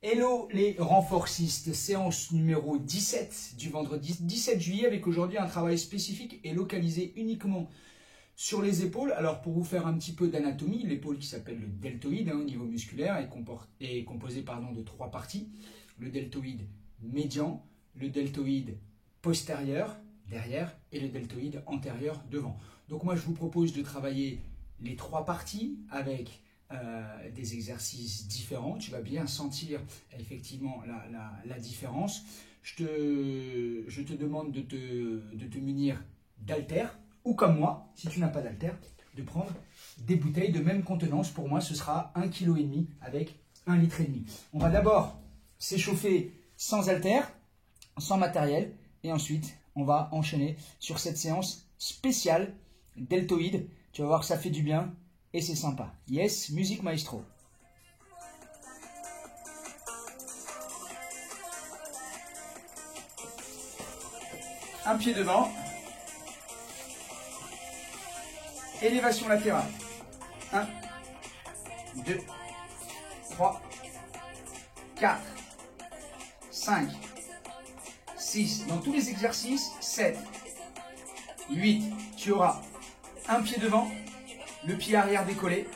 Hello les renforcistes, séance numéro 17 du vendredi 17 juillet avec aujourd'hui un travail spécifique et localisé uniquement sur les épaules. Alors pour vous faire un petit peu d'anatomie, l'épaule qui s'appelle le deltoïde au niveau musculaire est composée de trois parties. Le deltoïde médian, le deltoïde postérieur derrière et le deltoïde antérieur devant. Donc moi je vous propose de travailler les trois parties avec des exercices différents. Tu vas bien sentir effectivement la différence. Je te demande de te munir d'haltères ou comme moi, si tu n'as pas d'haltères, de prendre des bouteilles de même contenance. Pour moi, ce sera 1,5 kg avec 1,5 litre. On va d'abord s'échauffer sans haltères, sans matériel, et ensuite on va enchaîner sur cette séance spéciale deltoïde. Tu vas voir que ça fait du bien et c'est sympa. Yes, musique maestro. Un pied devant. Élévation latérale. 1, 2, 3, 4, 5, 6. Dans tous les exercices, 7, 8. Tu auras un pied devant, le pied arrière décollé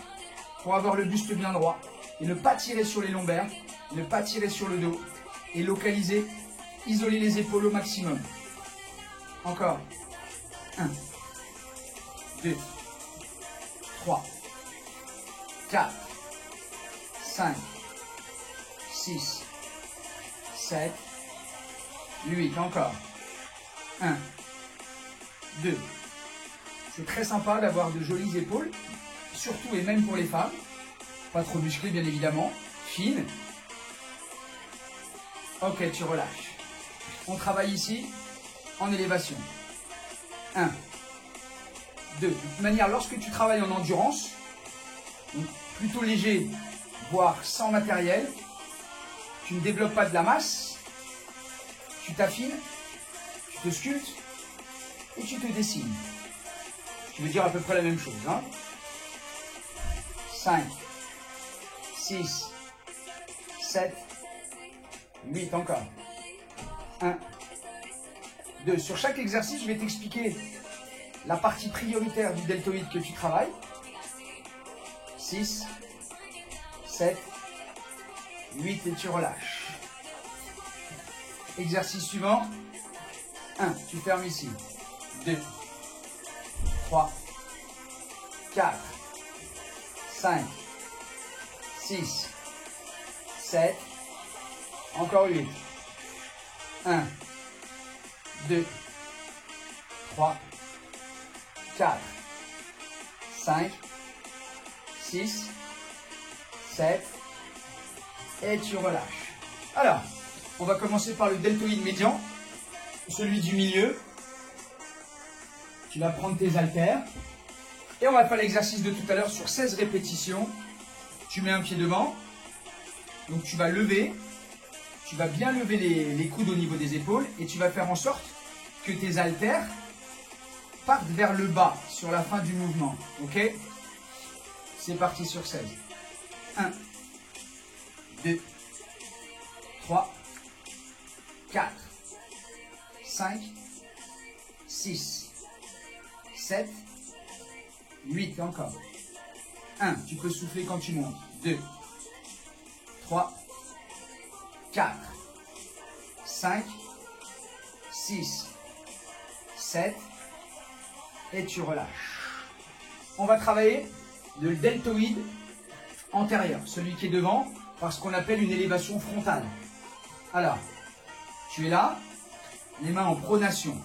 pour avoir le buste bien droit et ne pas tirer sur les lombaires, ne pas tirer sur le dos et localiser, isoler les épaules au maximum. Encore. 1, 2, 3, 4, 5, 6, 7, 8. Encore. 1, 2. C'est très sympa d'avoir de jolies épaules, surtout et même pour les femmes. Pas trop musclées bien évidemment, fines. Ok, tu relâches. On travaille ici en élévation. 1, 2. De toute manière, lorsque tu travailles en endurance, donc plutôt léger, voire sans matériel, tu ne développes pas de la masse, tu t'affines, tu te sculptes et tu te dessines. Je veux dire à peu près la même chose. 5, 6, 7, 8 encore. 1, 2. Sur chaque exercice, je vais t'expliquer la partie prioritaire du deltoïde que tu travailles. 6, 7, 8 et tu relâches. Exercice suivant. 1, tu fermes ici. 2, 3, 4, 5, 6, 7, encore 8. 1, 2, 3, 4, 5, 6, 7, et tu relâches. Alors, on va commencer par le deltoïde médian, celui du milieu. Tu vas prendre tes haltères et on va faire l'exercice de tout à l'heure sur 16 répétitions. Tu mets un pied devant, donc tu vas lever, tu vas bien lever les coudes au niveau des épaules et tu vas faire en sorte que tes haltères partent vers le bas sur la fin du mouvement. Ok? C'est parti sur 16. 1, 2, 3, 4, 5, 6, 7, 8, encore. 1, tu peux souffler quand tu montes. 2, 3, 4, 5, 6, 7, et tu relâches. On va travailler le deltoïde antérieur, celui qui est devant, par ce qu'on appelle une élévation frontale. Alors, tu es là, les mains en pronation.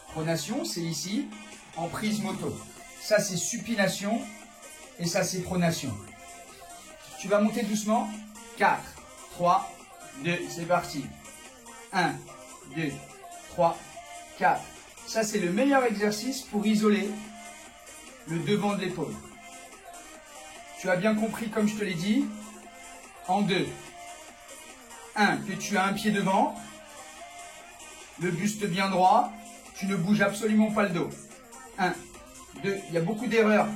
Pronation, c'est ici, en prise moto. Ça, c'est supination et ça, c'est pronation. Tu vas monter doucement. 4, 3, 2, c'est parti. 1, 2, 3, 4. Ça, c'est le meilleur exercice pour isoler le devant de l'épaule. Tu as bien compris, comme je te l'ai dit, en 2. 1, que tu as un pied devant, le buste bien droit, tu ne bouges absolument pas le dos. 1, 2, il y a beaucoup d'erreurs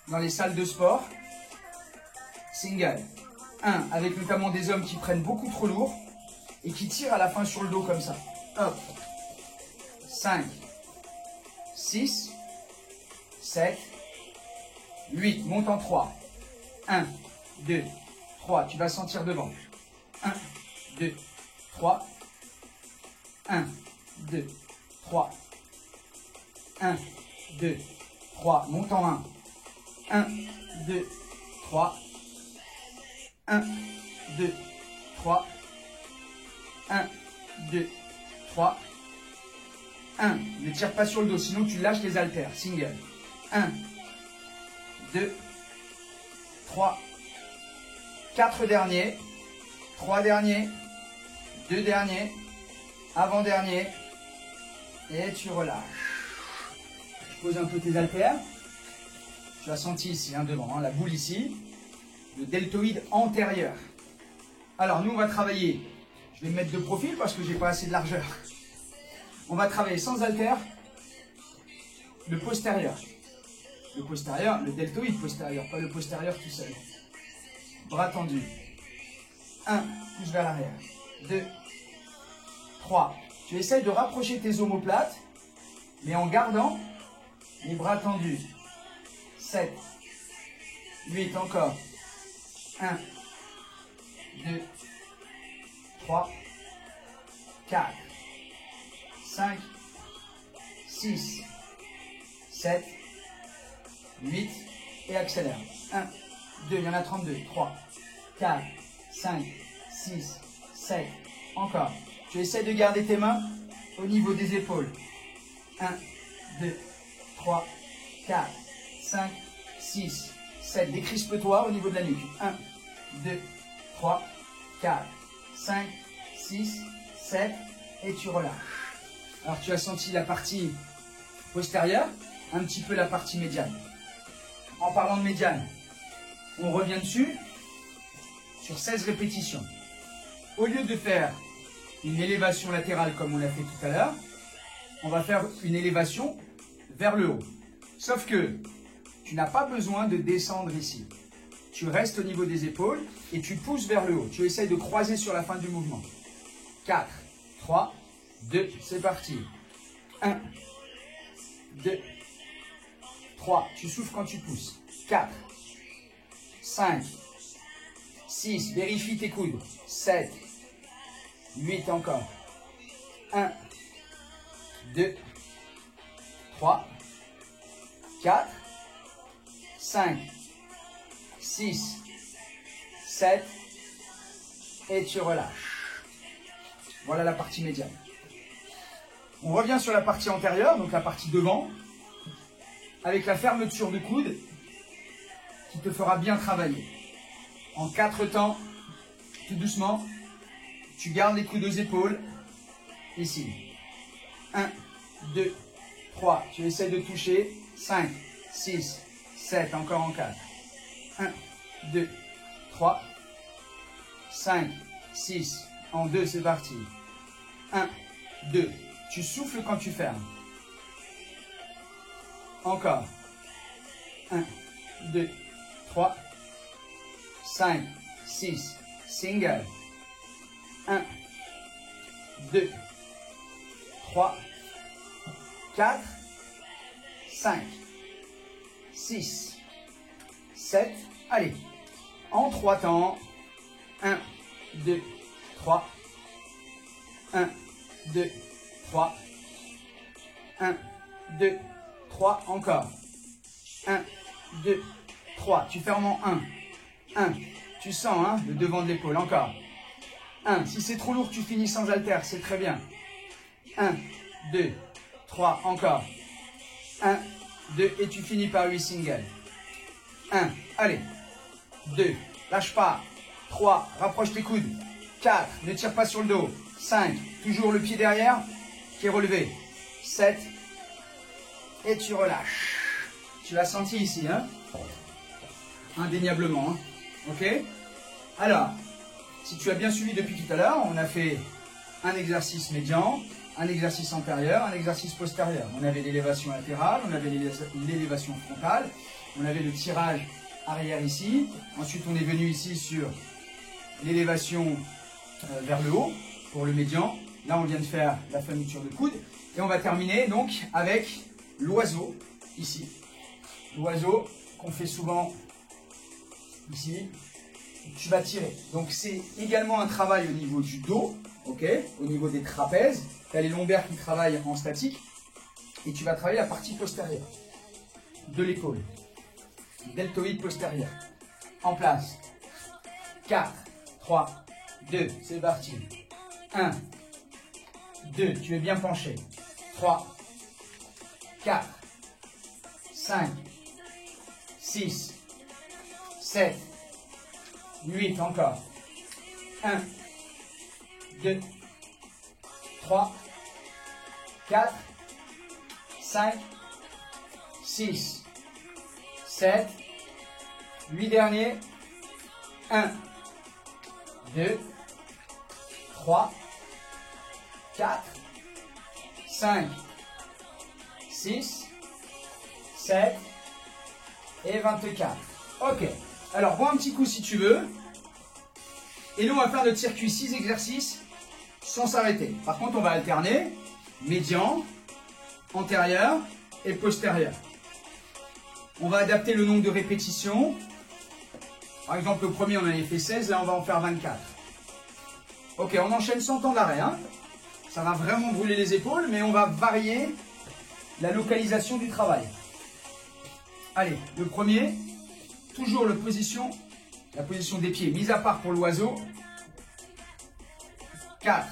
dans les salles de sport. Single. 1, avec notamment des hommes qui prennent beaucoup trop lourd et qui tirent à la fin sur le dos comme ça. Hop. 5, 6, 7, 8. Monte en 3. 1, 2, 3. Tu vas sentir devant. 1, 2, 3. 1, 2, 3. 1, 2, 3. Monte en 1. 1, 2, 3. 1, 2, 3. 1, 2, 3. 1. Ne tire pas sur le dos, sinon tu lâches les haltères. Single. 1, 2, 3, 4 derniers, 3 derniers, 2 derniers, avant-dernier, et tu relâches. Je pose un peu tes haltères. Tu as senti ici, hein, devant, hein, la boule ici, le deltoïde antérieur. Alors, nous, on va travailler, je vais me mettre de profil parce que j'ai pas assez de largeur. On va travailler sans haltères, le postérieur. Le postérieur, le deltoïde postérieur, pas le postérieur tout seul. Bras tendus. 1, pousse vers l'arrière. 2, 3. Tu essayes de rapprocher tes omoplates, mais en gardant les bras tendus. 7, 8, encore. 1, 2, 3, 4, 5, 6, 7, 8, et accélère. 1, 2, il y en a 32. 3, 4, 5, 6, 7. Encore. Tu essaies de garder tes mains au niveau des épaules. 1, 2, 3, 4, 5, 6, 7. Décrispe-toi au niveau de la nuque. 1, 2, 3, 4, 5, 6, 7. Et tu relâches. Alors tu as senti la partie postérieure, un petit peu la partie médiane. En parlant de médiane, on revient dessus sur 16 répétitions. Au lieu de faire une élévation latérale comme on l'a fait tout à l'heure, on va faire une élévation vers le haut. Sauf que tu n'as pas besoin de descendre ici. Tu restes au niveau des épaules et tu pousses vers le haut. Tu essayes de croiser sur la fin du mouvement. 4, 3, 2, c'est parti. 1, 2, 3, tu souffles quand tu pousses. 4, 5, 6, vérifie tes coudes. 7, 8 encore. 1, 2, 3, 4, 5, 6, 7, et tu relâches. Voilà la partie médiane. On revient sur la partie antérieure, donc la partie devant, avec la fermeture de coude qui te fera bien travailler. En 4 temps, tout doucement, tu gardes les coudes aux épaules, ici. 1, 2, 3, tu essaies de toucher, 5, 6, 7, encore en 4. 1, 2, 3, 5, 6, en 2, c'est parti. 1, 2, tu souffles quand tu fermes. Encore. 1, 2, 3, 5, 6, single. 1, 2, 3, 4, 5, 6, 7. Allez, en 3 temps. 1, 2, 3. 1, 2, 3. 1, 2, 3. Encore. 1, 2, 3. Tu fermes en 1. 1. Tu sens hein, le devant de l'épaule. Encore. 1. Si c'est trop lourd, tu finis sans haltère. C'est très bien. 1, 2, 3. Encore. 1, 2. Et tu finis par 8 singles. 1. Allez. 2. Lâche pas. 3. Rapproche tes coudes. 4. Ne tire pas sur le dos. 5. Toujours le pied derrière qui est relevé. 7. Et tu relâches. Tu l'as senti ici, hein? Indéniablement, hein? Ok? Alors, si tu as bien suivi depuis tout à l'heure, on a fait un exercice médian, un exercice antérieur, un exercice postérieur. On avait l'élévation latérale, on avait l'élévation frontale, on avait le tirage arrière ici. Ensuite, on est venu ici sur l'élévation vers le haut pour le médian. Là, on vient de faire la fermeture de coude. Et on va terminer donc avec l'oiseau, ici. L'oiseau qu'on fait souvent ici. Tu vas tirer. Donc, c'est également un travail au niveau du dos, ok, au niveau des trapèzes. Tu as les lombaires qui travaillent en statique. Et tu vas travailler la partie postérieure de l'épaule. Deltoïde postérieur. En place. 4, 3, 2, c'est parti. 1, 2, tu es bien penché. 3, 4, 5, 6, 7, 8, encore. 1, 2, 3, 4, 5, 6, 7, 8 derniers. 1, 2, 3, 4, 5, 6, 7 et 24. Ok. Alors, bois un petit coup si tu veux. Et nous, on va faire notre circuit 6 exercices sans s'arrêter. Par contre, on va alterner médian, antérieur et postérieur. On va adapter le nombre de répétitions. Par exemple, le premier, on en avait fait 16. Là, on va en faire 24. Ok, on enchaîne sans temps d'arrêt. Hein. Ça va vraiment brûler les épaules, mais on va varier la localisation du travail. Allez, le premier, toujours la position des pieds, mise à part pour l'oiseau. 4,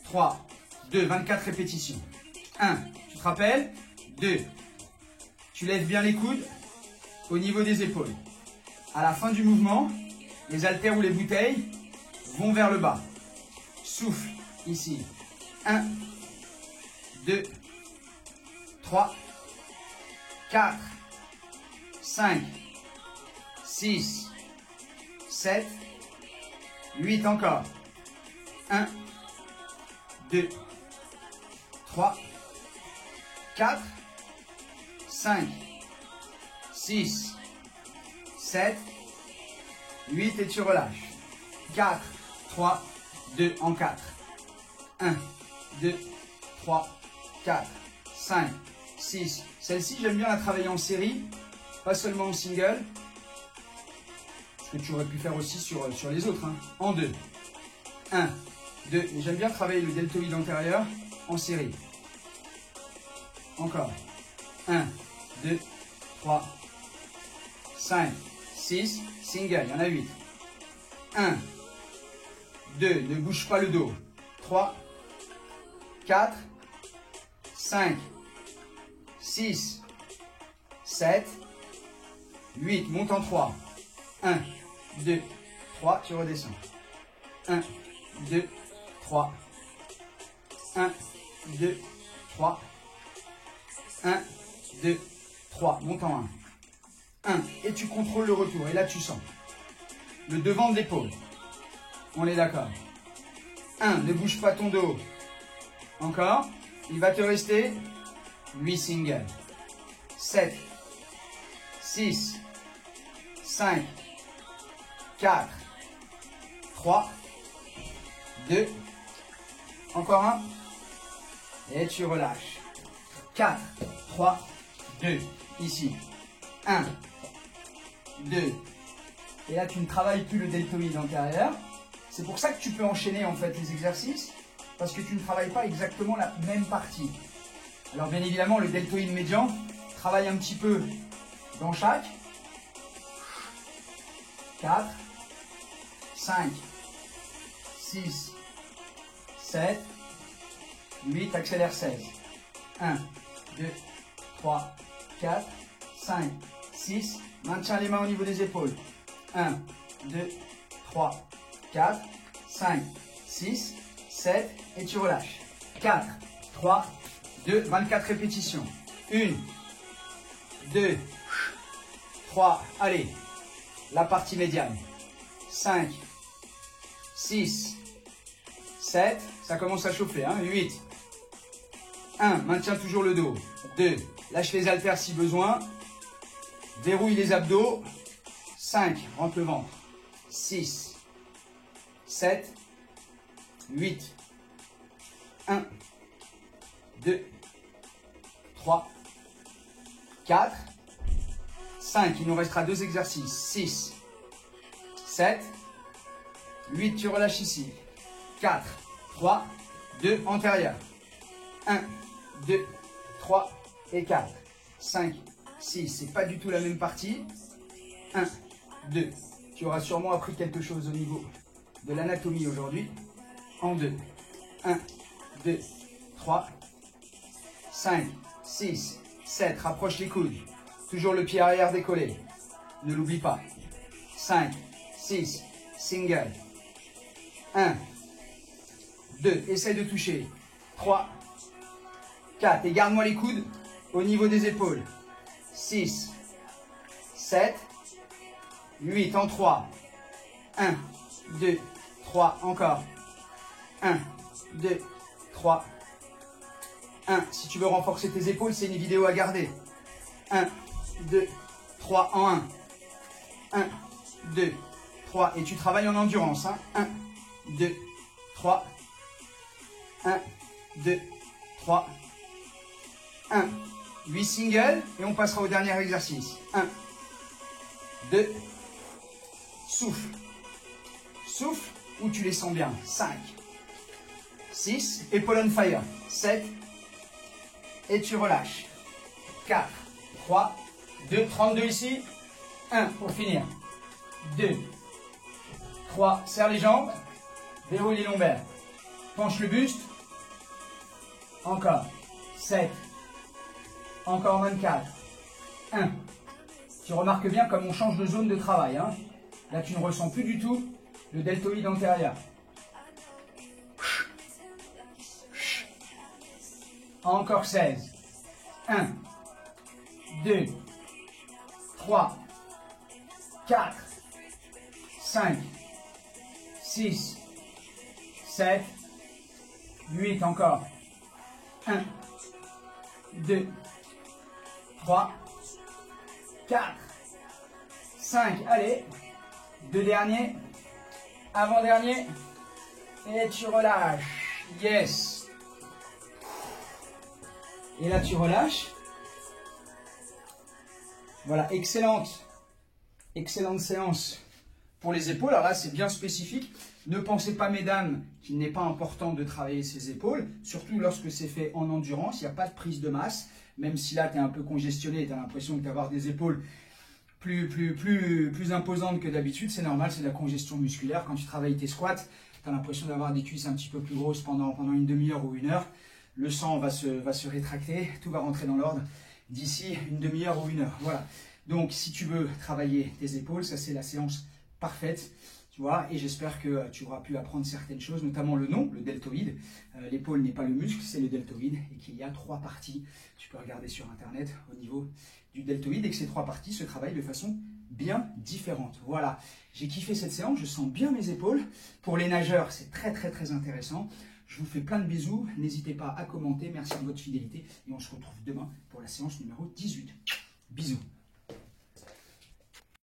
3, 2, 24 répétitions. 1, tu te rappelles. 2, tu lèves bien les coudes au niveau des épaules. À la fin du mouvement, les haltères ou les bouteilles vont vers le bas. Souffle, ici. 1, 2, 3, 4, 5, 6, 7, 8 encore. 1, 2, 3, 4, 5, 6, 7, 8 et tu relâches. 4, 3, 2 en 4. 1, 2, 3, 4, 5, 6. Celle-ci, j'aime bien la travailler en série, pas seulement en single. Ce que tu aurais pu faire aussi sur les autres. Hein. En 2. 1, 2. Et j'aime bien travailler le deltoïde antérieur en série. Encore. 1, 2, 3, 5, 6. Single, il y en a 8. 1, 2. Ne bouge pas le dos. 3, 4, 5, 6, 7, 8. Monte en 3. 1, 2, 3. Tu redescends. 1, 2, 3. 1, 2, 3. 1, 2, 3. Monte en 1. 1. Et tu contrôles le retour. Et là, tu sens le devant de l'épaule. On est d'accord. 1. Ne bouge pas ton dos. Encore. Il va te rester 8 singles. 7, 6, 5, 4, 3, 2. Encore un. Et tu relâches. 4, 3, 2. Ici. 1, 2. Et là, tu ne travailles plus le deltoïde antérieur. C'est pour ça que tu peux enchaîner en fait les exercices, parce que tu ne travailles pas exactement la même partie. Alors bien évidemment, le deltoïde médian travaille un petit peu dans chaque. 4, 5, 6, 7, 8, accélère 16. 1, 2, 3, 4, 5, 6. Maintiens les mains au niveau des épaules. 1, 2, 3, 4, 5, 6, 7 et tu relâches. 4, 3, 2, 24 répétitions. 1, 2, 3, allez, la partie médiane. 5, 6, 7, ça commence à chauffer, hein, 8. 1, maintiens toujours le dos. 2, lâche les haltères si besoin. Verrouille les abdos. 5, rentre le ventre. 6, 7, 8, 1, 2, 3, 4, 5, il nous restera 2 exercices, 6, 7, 8, tu relâches ici, 4, 3, 2, antérieur, 1, 2, 3 et 4, 5, 6, c'est pas du tout la même partie, 1, 2, tu auras sûrement appris quelque chose au niveau de l'anatomie aujourd'hui, en 2, 1, 2, 3, 5, 6, 7, rapproche les coudes, toujours le pied arrière décollé, ne l'oublie pas, 5, 6, single, 1, 2, essaye de toucher, 3, 4, et garde-moi les coudes au niveau des épaules, 6, 7, 8, en 3, 1, 2, 3, encore, 1, 2, 3, 1, si tu veux renforcer tes épaules, c'est une vidéo à garder, 1, 2, 3, en 1, 1, 2, 3, et tu travailles en endurance, hein? 1, 2, 3, 1, 2, 3, 1, 8 singles, et on passera au dernier exercice, 1, 2, souffle, souffle, où tu les sens bien, 5, 6, épaule on fire, 7, et tu relâches, 4, 3, 2, 32 ici, 1 pour finir, 2, 3, serre les jambes, verrouille les lombaires, penche le buste, encore, 7, encore 24, 1, tu remarques bien comme on change de zone de travail, hein. Là tu ne ressens plus du tout le deltoïde antérieur, encore 16, 1, 2, 3, 4, 5, 6, 7, 8, encore, 1, 2, 3, 4, 5, allez, 2 derniers, avant-dernier, et tu relâches, yes, et là tu relâches, voilà, excellente séance pour les épaules. Alors là c'est bien spécifique, ne pensez pas mesdames qu'il n'est pas important de travailler ses épaules, surtout lorsque c'est fait en endurance, il n'y a pas de prise de masse, même si là tu es un peu congestionné, tu as l'impression de t'avoir des épaules plus imposantes que d'habitude, c'est normal, c'est de la congestion musculaire. Quand tu travailles tes squats, tu as l'impression d'avoir des cuisses un petit peu plus grosses pendant une demi-heure ou 1 heure. Le sang va se rétracter, tout va rentrer dans l'ordre d'ici une demi-heure ou 1 heure. Voilà. Donc si tu veux travailler tes épaules, ça c'est la séance parfaite. Tu vois, et j'espère que tu auras pu apprendre certaines choses, notamment le nom, le deltoïde. L'épaule n'est pas le muscle, c'est le deltoïde, et qu'il y a 3 parties. Tu peux regarder sur internet au niveau du deltoïde, et que ces 3 parties se travaillent de façon bien différente. Voilà, j'ai kiffé cette séance, je sens bien mes épaules. Pour les nageurs, c'est très intéressant. Je vous fais plein de bisous, n'hésitez pas à commenter, merci de votre fidélité, et on se retrouve demain pour la séance numéro 18. Bisous.